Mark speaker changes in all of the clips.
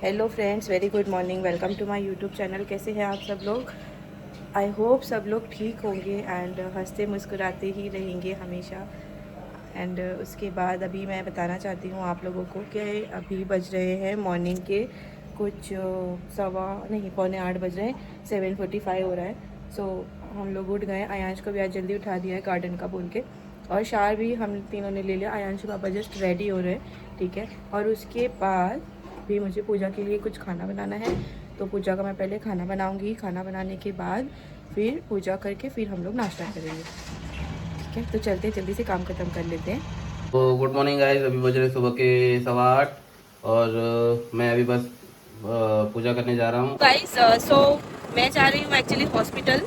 Speaker 1: Hello friends, very good morning. Welcome to my YouTube channel. कैसे हैं आप सब लोग? आई होप सब लोग ठीक होंगे एंड हंसते मुस्कुराते ही रहेंगे हमेशा। एंड उसके बाद अभी मैं बताना चाहती हूँ आप लोगों को कि अभी बज रहे हैं मॉर्निंग के कुछ सवा नहीं पौने 8 बज रहे हैं, 7:45 हो रहा है। सो हम लोग उठ गए। आयांश को भी आज जल्दी उठा दिया है गार्डन का बोल के, और शार भी हम तीनों ने ले लिया। आयांश पापा जस्ट रेडी हो रहे हैं, ठीक है। और उसके बाद भी मुझे पूजा के लिए कुछ खाना बनाना है, तो पूजा का मैं पहले खाना बनाऊंगी। खाना बनाने के बाद फिर पूजा करके फिर हम लोग नाश्ता करेंगे, ठीक है। तो चलते जल्दी से काम ख़त्म कर लेते हैं।
Speaker 2: तो गुड मॉर्निंग गाइस। अभी बज रहे सुबह के 8:15 और मैं अभी बस पूजा करने जा रहा हूँ।
Speaker 1: गाइस सो मैं जा रही हूँ एक्चुअली हॉस्पिटल,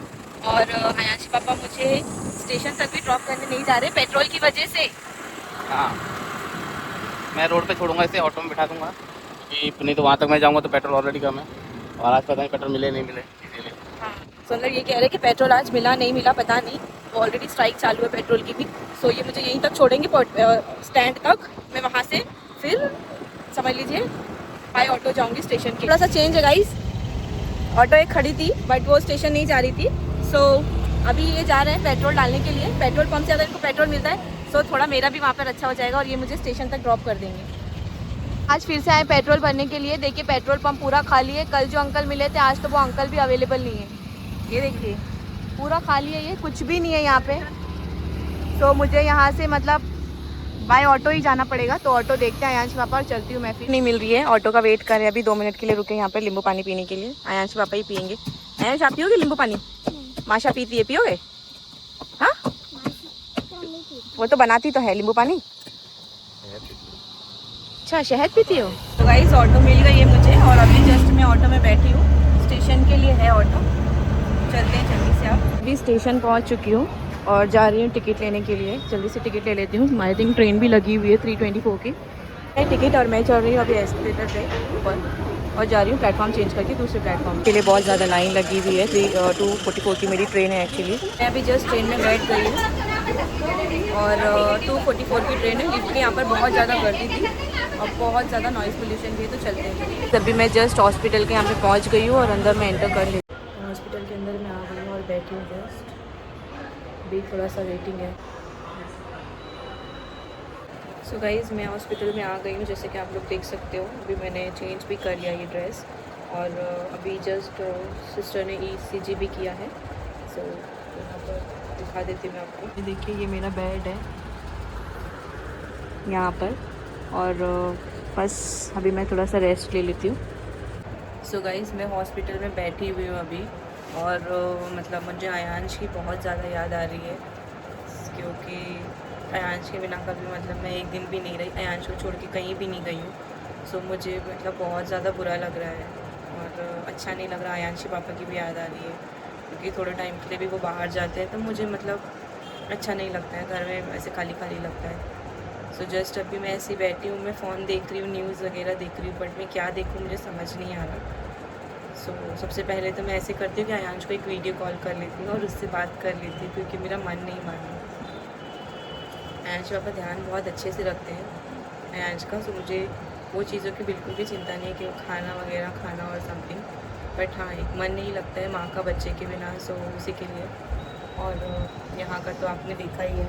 Speaker 1: और आयांश पापा मुझे स्टेशन तक भी ड्रॉप करने नहीं जा रहे पेट्रोल की वजह से।
Speaker 2: हाँ, मैं रोड पे छोड़ूंगा, इसे ऑटो में बिठा दूंगा क्योंकि नहीं तो वहाँ तक मैं जाऊँगा तो पेट्रोल ऑलरेडी कम है और आज पता नहीं पेट्रोल मिले नहीं मिले, इसीलिए।
Speaker 1: हाँ, सो मतलब ये कह रहे हैं कि पेट्रोल आज मिला नहीं मिला पता नहीं, ऑलरेडी स्ट्राइक चालू है पेट्रोल की भी। सो ये मुझे यहीं तक छोड़ेंगे स्टैंड तक। मैं वहाँ से फिर समझ लीजिए बाय ऑटो जाऊँगी स्टेशन की। थोड़ा सा चेंज है गाइस, ऑटो एक खड़ी थी बट वो स्टेशन नहीं जा रही थी। सो अभी ये जा रहे हैं पेट्रोल डालने के लिए। पेट्रोल पंप से अगर इनको पेट्रोल मिलता है सो थोड़ा मेरा भी वहाँ पर अच्छा हो जाएगा, और ये मुझे स्टेशन तक ड्रॉप कर देंगे। आज फिर से आए पेट्रोल भरने के लिए। देखिए पेट्रोल पंप पूरा खाली है। कल जो अंकल मिले थे आज तो वो अंकल भी अवेलेबल नहीं है। ये देखिए पूरा खाली है, ये कुछ भी नहीं है यहाँ पे। तो मुझे यहाँ से मतलब बाय ऑटो ही जाना पड़ेगा। तो ऑटो देखते हैं आयांश पापा, और चलती हूँ मैं। फिर नहीं मिल रही है, ऑटो का वेट कर रहे हैं। अभी 2 मिनट के लिए रुके यहाँ पे नींबू पानी पीने के लिए। आयांश पापा ही पियेंगे। आयांश आप पियोगे नींबू पानी? माशा पीती है, पियोगे? हाँ, वो तो बनाती तो है नींबू पानी। अच्छा, शहद पीती हो? तो गाइस ऑटो मिल गई है मुझे, और अभी जस्ट मैं ऑटो में बैठी हूँ। स्टेशन के लिए है ऑटो। चलते हैं जल्दी से। आप अभी स्टेशन पहुँच चुकी हूँ और जा रही हूँ टिकट लेने के लिए। जल्दी से टिकट ले लेती हूँ। आई थिंक ट्रेन भी लगी हुई है 3:24 की टिकट, और मैं चल रही हूँ अभी एस्केलेटर पे ऊपर, और जा रही हूँ प्लेटफॉर्म चेंज करके दूसरे प्लेटफॉर्म के लिए। बहुत ज़्यादा लाइन लगी हुई है। 2:44 की मेरी ट्रेन है एक्चुअली। मैं अभी जस्ट ट्रेन में बैठ गई हूँ, और 2:44 की ट्रेन है। लिफ्ट के यहाँ पर बहुत ज़्यादा गर्दी थी और बहुत ज़्यादा नॉइज़ पोल्यूशन भी है। तो चलते हैं। तभी मैं जस्ट हॉस्पिटल के यहाँ पे पहुँच गई हूँ और अंदर मैं एंटर कर ली। हॉस्पिटल के अंदर मैं आ गई हूँ और बैठी हूँ जस्ट। अभी थोड़ा सा वेटिंग है। सो गाइज़ मैं हॉस्पिटल में आ गई हूँ, जैसे कि आप लोग देख सकते हो। अभी मैंने चेंज भी कर लिया ये ड्रेस, और अभी जस्ट सिस्टर ने ECG भी किया है। सो यहाँ पर दिखा देती हूँ मैं आपको। ये देखिए ये मेरा बेड है यहाँ पर, और बस अभी मैं थोड़ा सा रेस्ट ले लेती हूँ। सो गाइज़ मैं हॉस्पिटल में बैठी हुई हूँ अभी, और मतलब मुझे आयांश की बहुत ज़्यादा याद आ रही है, क्योंकि अयांश के बिना कभी मतलब मैं एक दिन भी नहीं रही। अयांश को छोड़ के कहीं भी नहीं गई हूँ। सो मुझे मतलब बहुत ज़्यादा बुरा लग रहा है, और अच्छा नहीं लग रहा। अयांश के पापा की भी याद आ रही है, क्योंकि थोड़े टाइम के लिए भी वो बाहर जाते हैं, तो मुझे मतलब अच्छा नहीं लगता है। घर में ऐसे खाली खाली लगता है। सो जस्ट अभी मैं ऐसे ही बैठी हूँ। मैं फ़ोन देख रही हूँ, न्यूज़ वगैरह देख रही हूँ, बट मैं क्या देखूँ मुझे समझ नहीं आ रहा। सो सबसे पहले तो मैं ऐसे करती हूँ कि अयांश को एक वीडियो कॉल कर लेती हूँ और उससे बात कर लेती हूँ, क्योंकि मेरा मन नहीं मान रहा। अयांश पापा ध्यान बहुत अच्छे से रखते हैं अयांश का। सो मुझे वो चीज़ों की बिल्कुल भी चिंता नहीं है कि वो खाना वगैरह खाना और समथिंग। बट हाँ, एक मन नहीं लगता है माँ का बच्चे के बिना, सो उसी के लिए। और यहाँ का तो आपने देखा ही है।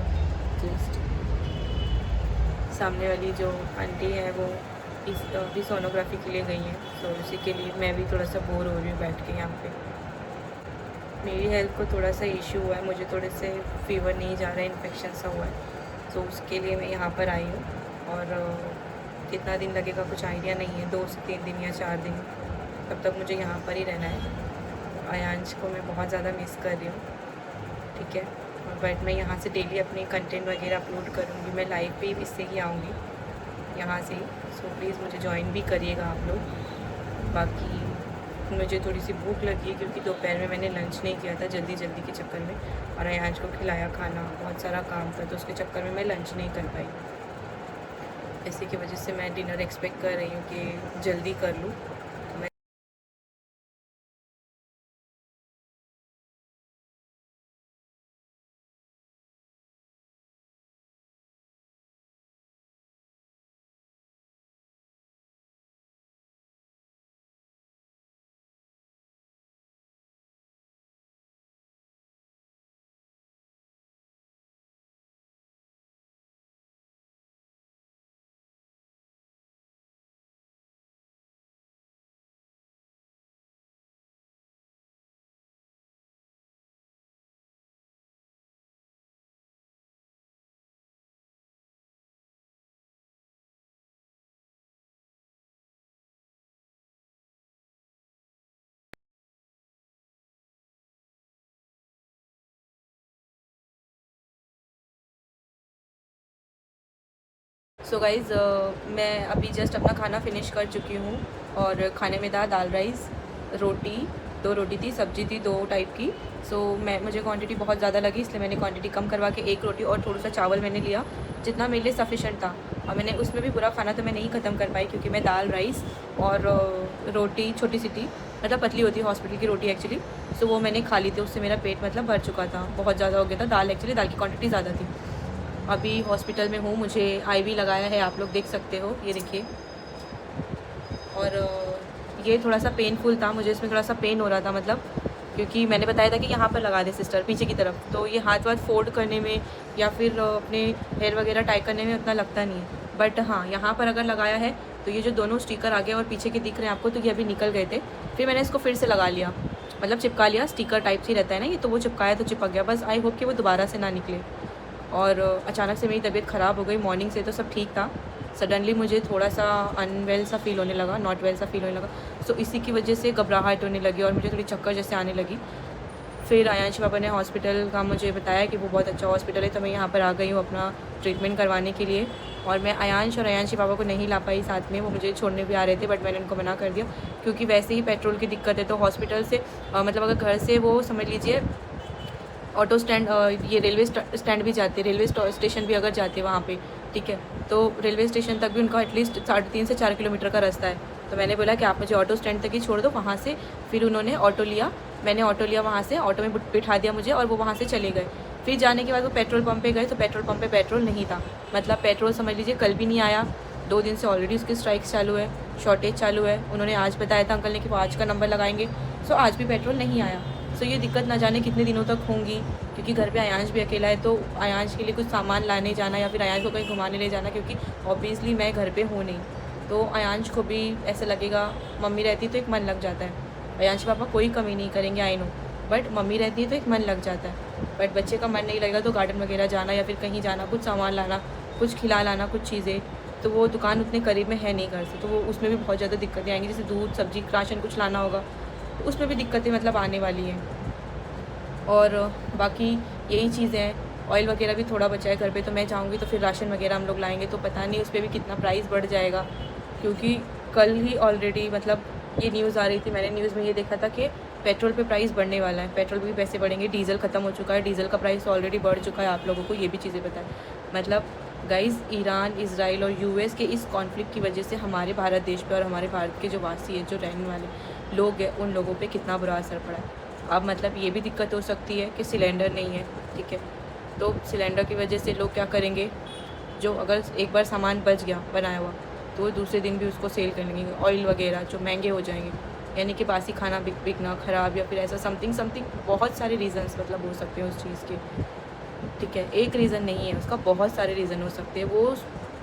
Speaker 1: जस्ट सामने वाली जो आंटी है वो अभी सोनोग्राफी के लिए गई हैं। सो उसी के लिए मैं भी थोड़ा सा बोर हो रही हूँ बैठ के यहाँ पे। मेरी हेल्थ को थोड़ा सा इशू हुआ है, मुझे थोड़े से फीवर नहीं जा रहा है, इन्फेक्शन सा हुआ है। तो उसके लिए मैं यहाँ पर आई हूँ, और कितना दिन लगेगा कुछ आइडिया नहीं है, 2 से 3 दिन या 4 दिन, तब तक मुझे यहाँ पर ही रहना है। आयांश को मैं बहुत ज़्यादा मिस कर रही हूँ, ठीक है। बट मैं यहाँ से डेली अपने कंटेंट वगैरह अपलोड करूँगी। मैं लाइव पे इससे ही आऊँगी यहाँ से। सो प्लीज़ मुझे ज्वाइन भी करिएगा आप लोग। बाकी मुझे थोड़ी सी भूख लगी है, क्योंकि दोपहर में मैंने लंच नहीं किया था जल्दी जल्दी के चक्कर में, और अयांश को खिलाया खाना, बहुत सारा काम था, तो उसके चक्कर में मैं लंच नहीं कर पाई। इसी की वजह से मैं डिनर एक्सपेक्ट कर रही हूँ कि जल्दी कर लूँ। सो गाइज़ मैं अभी जस्ट अपना खाना फिनिश कर चुकी हूँ और खाने में था दाल राइस, रोटी, 2 रोटी थी, सब्जी थी 2 टाइप की। सो मुझे क्वांटिटी बहुत ज़्यादा लगी, इसलिए मैंने क्वांटिटी कम करवा के 1 रोटी और थोड़ा सा चावल मैंने लिया, जितना मेरे लिए सफिशेंट था। और मैंने उसमें भी पूरा खाना तो मैं नहीं ख़त्म कर पाई, क्योंकि मैं दाल राइस और रोटी छोटी सी थी, मतलब पतली होती है हॉस्पिटल की रोटी एक्चुअली। सो वो मैंने खा ली थी, उससे मेरा पेट मतलब भर चुका था, बहुत ज़्यादा हो गया था। दाल एक्चुअली दाल की क्वान्टिटी ज़्यादा थी। अभी हॉस्पिटल में हूँ, मुझे IV लगाया है, आप लोग देख सकते हो, ये देखिए। और ये थोड़ा सा पेनफुल था, मुझे इसमें थोड़ा सा पेन हो रहा था, मतलब क्योंकि मैंने बताया था कि यहाँ पर लगा दे सिस्टर पीछे की तरफ, तो ये हाथ वाथ फोल्ड करने में या फिर अपने हेयर वगैरह टाई करने में उतना लगता नहीं है। बट हाँ, यहाँ पर अगर लगाया है तो ये जो दोनों स्टिकर आगे और पीछे के दिख रहे हैं आपको, तो ये अभी निकल गए थे, फिर मैंने इसको फिर से लगा लिया, मतलब चिपका लिया। स्टिकर टाइप से रहता है ना ये, तो वो चिपकाया तो चिपक गया। बस आई होप कि वो दोबारा से ना निकले। और अचानक से मेरी तबीयत ख़राब हो गई। मॉर्निंग से तो सब ठीक था, सडनली मुझे थोड़ा सा अनवेल सा फील होने लगा, नॉट वेल सा फील होने लगा। सो इसी की वजह से घबराहट होने लगी और मुझे थोड़ी चक्कर जैसे आने लगी। फिर आयांश पापा ने हॉस्पिटल का मुझे बताया कि वो बहुत अच्छा हॉस्पिटल है, तो मैं यहाँ पर आ गई हूँ अपना ट्रीटमेंट करवाने के लिए। और मैं आयांश और आयांश के पापा को नहीं ला पाई साथ में, वो मुझे छोड़ने भी आ रहे थे, बट मैंने उनको मना कर दिया, क्योंकि वैसे ही पेट्रोल की दिक्कत है। तो हॉस्पिटल से मतलब अगर घर से वो समझ लीजिए ऑटो स्टैंड, ये रेलवे स्टैंड भी जाते हैं, रेलवे स्टेशन भी अगर जाते हैं वहाँ पे, ठीक है, तो रेलवे स्टेशन तक भी उनका एटलीस्ट 3.5 से 4 किलोमीटर का रास्ता है। तो मैंने बोला कि आप मुझे ऑटो स्टैंड तक ही छोड़ दो, वहाँ से फिर उन्होंने ऑटो लिया, मैंने ऑटो लिया, वहाँ से ऑटो में बिठा दिया मुझे, और वो वहाँ से चले गए। फिर जाने के बाद वो पेट्रोल पंप पे गए, तो पेट्रोल पंप पे पेट्रोल नहीं था, मतलब पेट्रोल समझ लीजिए कल भी नहीं आया। 2 दिन से ऑलरेडी उसकी स्ट्राइक्स चालू है, शॉर्टेज चालू है। उन्होंने आज बताया था अंकल ने कि वो आज का नंबर लगाएंगे, सो आज भी पेट्रोल नहीं आया। सो ये दिक्कत ना जाने कितने दिनों तक होंगी, क्योंकि घर पे आयांश भी अकेला है, तो आयांश के लिए कुछ सामान लाने जाना या फिर आयांश को कहीं घुमाने ले जाना, क्योंकि ऑब्वियसली मैं घर पे हूँ नहीं, तो आयांश को भी ऐसा लगेगा। मम्मी रहती तो एक मन लग जाता है, आयांश पापा कोई कमी नहीं करेंगे आई नो, बट मम्मी रहती है तो एक मन लग जाता है। बट बच्चे का मन नहीं लगेगा तो गार्डन वगैरह जाना या फिर कहीं जाना, कुछ सामान लाना, कुछ खिला लाना, कुछ चीज़ें, तो वो दुकान उतने करीब में है नहीं घर से, तो वो उसमें भी बहुत ज़्यादा दिक्कतें आएंगी। जैसे दूध, सब्जी, राशन कुछ लाना होगा, तो उसमें भी दिक्कतें मतलब आने वाली हैं। और बाकी यही चीज़ें हैं। ऑयल वगैरह भी थोड़ा बचा है घर पे, तो मैं चाहूँगी तो फिर राशन वगैरह हम लोग लाएंगे, तो पता नहीं उस पर भी कितना प्राइस बढ़ जाएगा, क्योंकि कल ही ऑलरेडी मतलब ये न्यूज़ आ रही थी, मैंने न्यूज़ में ये देखा था कि पेट्रोल पे प्राइस बढ़ने वाला है, पेट्रोल भी पैसे बढ़ेंगे। डीजल ख़त्म हो चुका है, डीजल का प्राइस ऑलरेडी बढ़ चुका है, आप लोगों को ये भी चीज़ें पता है। मतलब गाइज़, ईरान, इजराइल और US के इस कॉन्फ्लिक्ट की वजह से हमारे भारत देश पे और हमारे भारत के जो वासी हैं, जो रहने वाले लोग हैं, उन लोगों पे कितना बुरा असर पड़ा है। अब मतलब ये भी दिक्कत हो सकती है कि सिलेंडर नहीं है, ठीक है, तो सिलेंडर की वजह से लोग क्या करेंगे, जो अगर एक बार सामान बच गया बनाया हुआ, तो वो दूसरे दिन भी उसको सेल कर लेंगे। ऑयल वगैरह जो महंगे हो जाएंगे, यानी कि बासी खाना बिकना, ख़राब, या फिर ऐसा समथिंग बहुत सारे रीज़न्स मतलब हो सकते हैं उस चीज़ के, ठीक है, एक रीज़न नहीं है उसका, बहुत सारे रीज़न हो सकते हैं। वो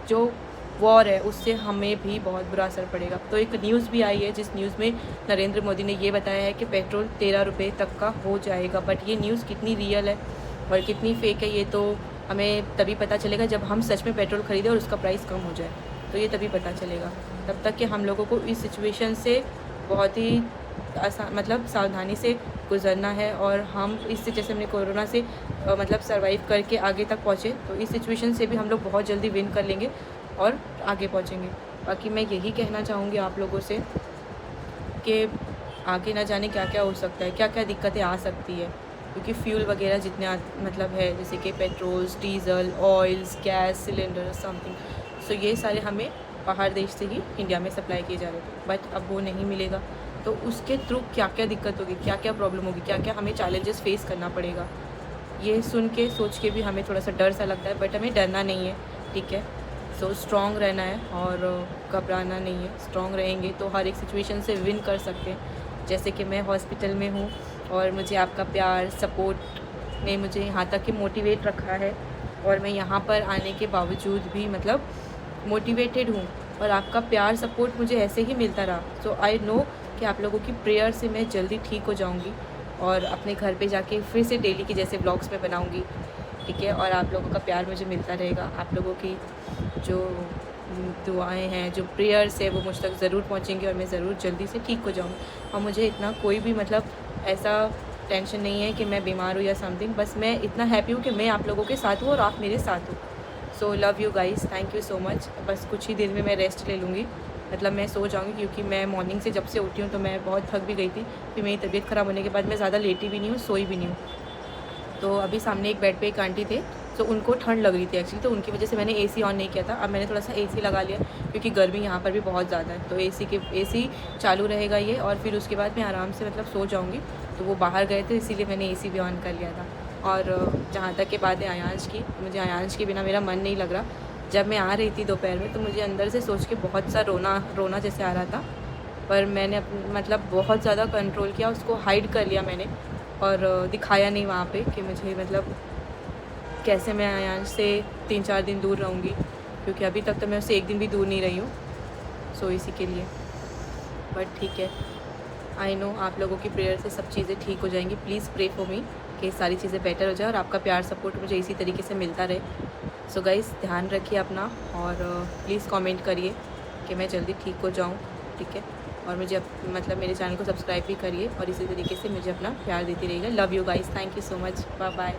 Speaker 1: जो वॉर है उससे हमें भी बहुत बुरा असर पड़ेगा। तो एक न्यूज़ भी आई है, जिस न्यूज़ में नरेंद्र मोदी ने ये बताया है कि पेट्रोल 13 रुपये तक का हो जाएगा। बट ये न्यूज़ कितनी रियल है और कितनी फेक है, ये तो हमें तभी पता चलेगा जब हम सच में पेट्रोल ख़रीदें और उसका प्राइस कम हो जाए, तो ये तभी पता चलेगा। तब तक कि हम लोगों को इस सिचुएशन से बहुत ही मतलब सावधानी से गुजरना है, और हम इससे, जैसे हमने कोरोना से मतलब सर्वाइव करके आगे तक पहुँचे, तो इस सिचुएशन से भी हम लोग बहुत जल्दी विन कर लेंगे और आगे पहुँचेंगे। बाकी मैं यही कहना चाहूँगी आप लोगों से कि आगे ना जाने क्या क्या हो सकता है, क्या क्या दिक्कतें आ सकती है, क्योंकि फ्यूल वगैरह जितने मतलब है, जैसे कि petrol, diesel, oils, gas cylinder something, so ये सारे हमें बाहर देश से ही इंडिया में सप्लाई किए जा रहे थे, बट अब वो नहीं मिलेगा। तो उसके थ्रू क्या क्या दिक्कत होगी, क्या क्या प्रॉब्लम होगी, क्या क्या हमें चैलेंजेस फेस करना पड़ेगा, ये सुन के सोच के भी हमें थोड़ा सा डर सा लगता है, बट हमें डरना नहीं है, ठीक है। सो स्ट्रॉन्ग रहना है और घबराना नहीं है। स्ट्रॉन्ग रहेंगे तो हर एक सिचुएशन से विन कर सकते हैं। जैसे कि मैं हॉस्पिटल में हूँ और मुझे आपका प्यार, सपोर्ट ने मुझे यहाँ तक कि मोटिवेट रखा है, और मैं यहाँ पर आने के बावजूद भी मतलब मोटिवेटेड हूँ, और आपका प्यार, सपोर्ट मुझे ऐसे ही मिलता रहा। सो आई नो कि आप लोगों की प्रेयर से मैं जल्दी ठीक हो जाऊँगी, और अपने घर पे जाके फिर से डेली की जैसे ब्लॉग्स में बनाऊँगी, ठीक है। और आप लोगों का प्यार मुझे मिलता रहेगा, आप लोगों की जो दुआएं हैं, जो प्रेयर्स है, वो मुझ तक ज़रूर पहुंचेंगी, और मैं ज़रूर जल्दी से ठीक हो जाऊंगी। और मुझे इतना कोई भी मतलब ऐसा टेंशन नहीं है कि मैं बीमार हूँ या समथिंग, बस मैं इतना हैप्पी हूँ कि मैं आप लोगों के साथ हूँ और आप मेरे साथ हो। So love you guys, thank you so much. बस कुछ ही देर में मैं रेस्ट ले लूँगी, मतलब मैं सो जाऊँगी, क्योंकि मैं मॉर्निंग से जब से उठी हूँ तो मैं बहुत थक भी गई थी। फिर मेरी तबीयत ख़राब होने के बाद मैं ज़्यादा लेटी भी नहीं हूँ, सोई भी नहीं हूँ। तो अभी सामने एक बेड पे एक आंटी थे, तो उनको ठंड लग रही थी एक्चुअली, तो उनकी वजह से मैंने एसी ऑन नहीं किया था। अब मैंने थोड़ा सा एसी लगा लिया, क्योंकि गर्मी यहाँ पर भी बहुत ज़्यादा है। तो एसी चालू रहेगा ये, और फिर उसके बाद मैं आराम से मतलब सो जाऊँगी। तो वो बाहर गए थे, इसीलिए मैंने एसी भी ऑन कर लिया था। और जहाँ तक के बात है आयांश की, मुझे आयांश के बिना मेरा मन नहीं लग रहा। जब मैं आ रही थी दोपहर में, तो मुझे अंदर से सोच के बहुत सा रोना जैसे आ रहा था, पर मैंने मतलब बहुत ज़्यादा कंट्रोल किया, उसको हाइड कर लिया मैंने, और दिखाया नहीं वहाँ पे कि मुझे मतलब कैसे मैं आयांश से 3-4 दिन दूर रहूँगी, क्योंकि अभी तक तो मैं उससे एक दिन भी दूर नहीं रही हूँ। सो इसी के लिए, बट ठीक है, आई नो आप लोगों की प्रेयर से सब चीज़ें ठीक हो जाएंगी। प्लीज़ प्रे फॉर मी कि सारी चीज़ें बेटर हो जाए, और आपका प्यार सपोर्ट मुझे इसी तरीके से मिलता रहे। सो गाइस, ध्यान रखिए अपना, और प्लीज़ कमेंट करिए कि मैं जल्दी ठीक हो जाऊँ, ठीक है। और मुझे मतलब मेरे चैनल को सब्सक्राइब भी करिए, और इसी तरीके से मुझे अपना प्यार देती रहिएगा। Love you guys, thank you so much, bye bye.